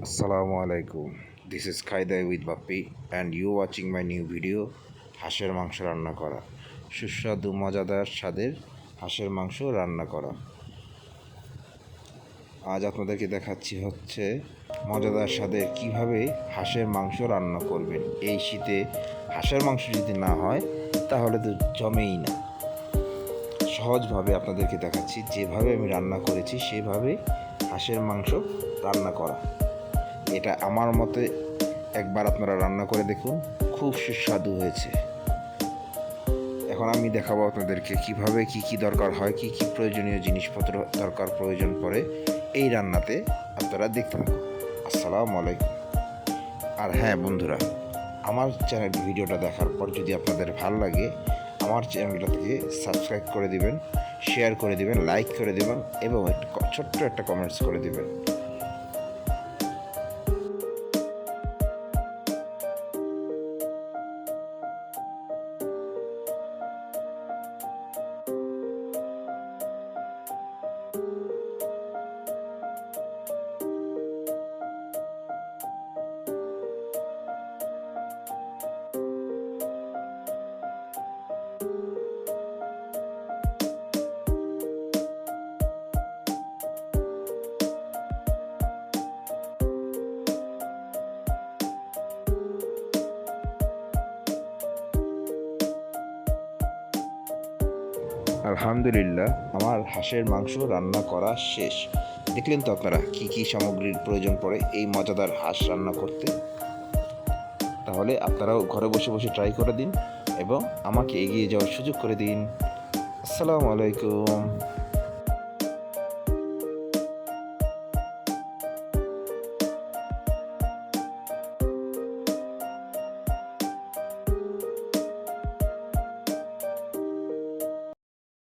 Assalamu alaikum. This is Khaidai with Bappi and you watching my new video হাঁসের মাংস রান্না করা সুস্বাদু মজাদার স্বাদের হাঁসের মাংস রান্না করা। আজ আপনাদেরকে দেখাচ্ছি হচ্ছে মজাদার স্বাদের কিভাবে হাঁসের মাংস রান্না করবেন। এই শীতে হাঁসের মাংস যদি না হয় তাহলে তো জমেই না। সহজভাবে আপনাদেরকে দেখাচ্ছি, যেভাবে আমি রান্না করেছি সেভাবে হাঁসের মাংস রান্না করা। এটা আমার মতে একবার আপনারা রান্না করে দেখুন, খুব সুস্বাদু হয়েছে। এখন আমি দেখাবো আপনাদেরকে কিভাবে কি দরকার হয়, কি প্রয়োজনীয় জিনিসপত্র প্রয়োজন পড়ে এই রান্নাতে। আপনারা দেখতে থাকুন। আসসালামু আলাইকুম। আর হ্যাঁ বন্ধুরা, আমার চ্যানেল ভিডিওটা দেখার পর যদি আপনাদের ভালো লাগে আমার চ্যানেলটাকে সাবস্ক্রাইব করে দিবেন, শেয়ার করে দিবেন, লাইক করে দিবেন এবং ছোট্ট একটা কমেন্টস করে দিবেন। আলহামদুলিল্লাহ, আমার হাঁসের মাংস রান্না করা শেষ। দেখলেন তো আপনারা কি সামগ্রীর প্রয়োজন পড়ে এই মজাদার হাঁস রান্না করতে। তাহলে আপনারাও ঘরে বসে বসে ট্রাই করে দিন এবং আমাকে এগিয়ে যাওয়ার সুযোগ করে দিন। আসসালামু আলাইকুম।